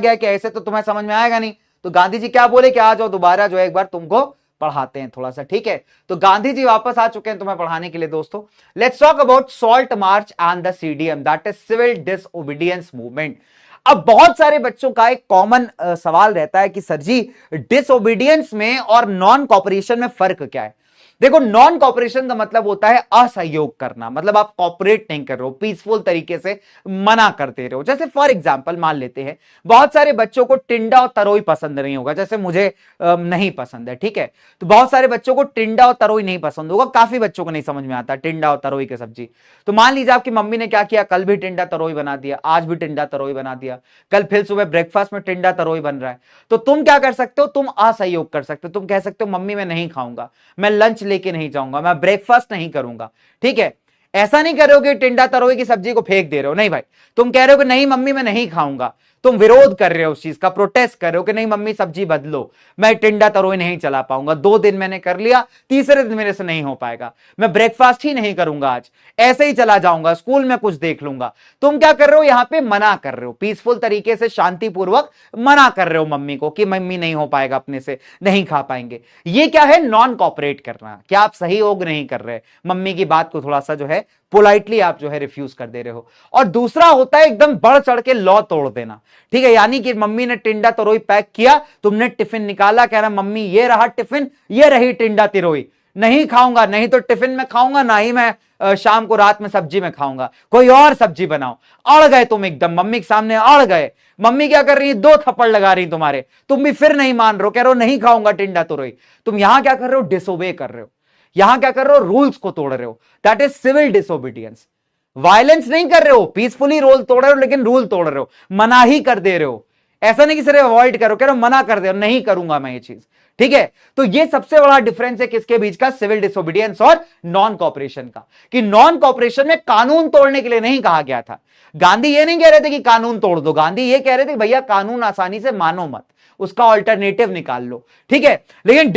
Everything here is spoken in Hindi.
गया कि ऐसे तो तुम्हें समझ में आएगा नहीं, तो गांधी जी क्या बोले कि आ जाओ दोबारा जो है एक बार तुमको पढ़ाते हैं थोड़ा सा, ठीक है। तो गांधी जी वापस आ चुके हैं तुम्हें पढ़ाने के लिए दोस्तों। Let's talk about salt march and the CDM, that is civil disobedience movement. अब बहुत सारे बच्चों का एक कॉमन सवाल रहता है कि सर जी डिसओबीडियंस में और नॉन कॉपरेशन में फर्क क्या है। देखो, नॉन कॉपरेशन का मतलब होता है असहयोग करना, मतलब आप कॉपरेट नहीं कर रहे हो, पीसफुल तरीके से मना करते रहे हो। जैसे फॉर एग्जांपल मान लेते हैं बहुत सारे बच्चों को टिंडा और तरोई पसंद नहीं होगा, जैसे मुझे नहीं पसंद है, ठीक है। तो बहुत सारे बच्चों को टिंडा और तरोई नहीं पसंद होगा, काफी बच्चों को नहीं समझ में आता टिंडा और तरोई की सब्जी। तो मान लीजिए आपकी मम्मी ने क्या किया, कल भी टिंडा तरोई बना दिया, आज भी टिंडा तरोई बना दिया, कल फिर सुबह ब्रेकफास्ट में टिंडा तरोई बन रहा है। तो तुम क्या कर सकते हो, तुम असहयोग कर सकते हो, तुम कह सकते हो मम्मी मैं नहीं खाऊंगा, मैं लंच लेके नहीं जाऊंगा, मैं ब्रेकफास्ट नहीं करूंगा, ठीक है। ऐसा नहीं करोगे टिंडा तरोई की सब्जी को फेंक दे रहे हो, नहीं भाई, तुम कह रहे हो कि नहीं मम्मी मैं नहीं खाऊंगा, तुम विरोध कर रहे हो उस चीज का, प्रोटेस्ट कर रहे हो कि नहीं मम्मी सब्जी बदलो, मैं टिंडा तरोई नहीं चला पाऊंगा, 2 दिन मैंने कर लिया, तीसरे दिन मेरे से नहीं हो पाएगा, मैं ब्रेकफास्ट ही नहीं करूंगा आज, ऐसे ही चला जाऊंगा, स्कूल में कुछ देख लूंगा। तुम क्या कर रहे हो, यहां पे मना कर रहे हो, पीसफुल तरीके से शांतिपूर्वक मना कर रहे हो मम्मी को कि मम्मी नहीं हो पाएगा, अपने से नहीं खा पाएंगे। ये क्या है, नॉन कॉपरेट करना, क्या आप सहयोग नहीं कर रहे, मम्मी की बात को थोड़ा सा जो है पोलाइटली आप जो है रिफ्यूज कर दे रहे हो। और दूसरा होता है एकदम बढ़ चढ़ के लॉ तोड़ देना, ठीक है। यानी कि मम्मी ने टिंडा तरोई पैक किया, तुमने टिफिन निकाला, कह रहा मम्मी ये रहा टिफिन, ये रही टिंडा तरोई, नहीं खाऊंगा, नहीं तो टिफिन में खाऊंगा, ना ही मैं शाम को रात में सब्जी में खाऊंगा, कोई और सब्जी बनाओ। अड़ गए तुम एकदम, मम्मी के सामने अड़ गए। मम्मी क्या कर रही है, 2 थप्पड़ लगा रही तुम्हारे, तुम भी फिर नहीं मान रहे हो, कह रहे हो नहीं खाऊंगा टिंडा तरोई। तुम यहां क्या कर रहे हो, डिसोबे कर रहे हो, यहां क्या कर रहे हो, रूल्स को तोड़ रहे हो, that is civil disobedience. Violence नहीं कर रहे हो, पीसफुली रूल तोड़ रहे हो, लेकिन रूल तोड़ रहे हो, मना ही कर दे रहे हो। ऐसा नहीं कि सिर्फ अवॉइड करो, कह रहे हो मना कर दे, नहीं करूंगा मैं ये चीज, ठीक है। तो ये सबसे बड़ा डिफरेंस है किसके बीच का, सिविल डिसोबीडियंस और नॉन कॉपरेशन का। कि नॉन कॉपरेशन में कानून तोड़ने के लिए नहीं कहा गया था। गांधी ये नहीं कह रहे थे कि कानून तोड़ दो, गांधी ये कह रहे थे भैया कानून आसानी से मानो मत, उसका ऑल्टरनेटिव निकाल लो, ठीक है। लेकिन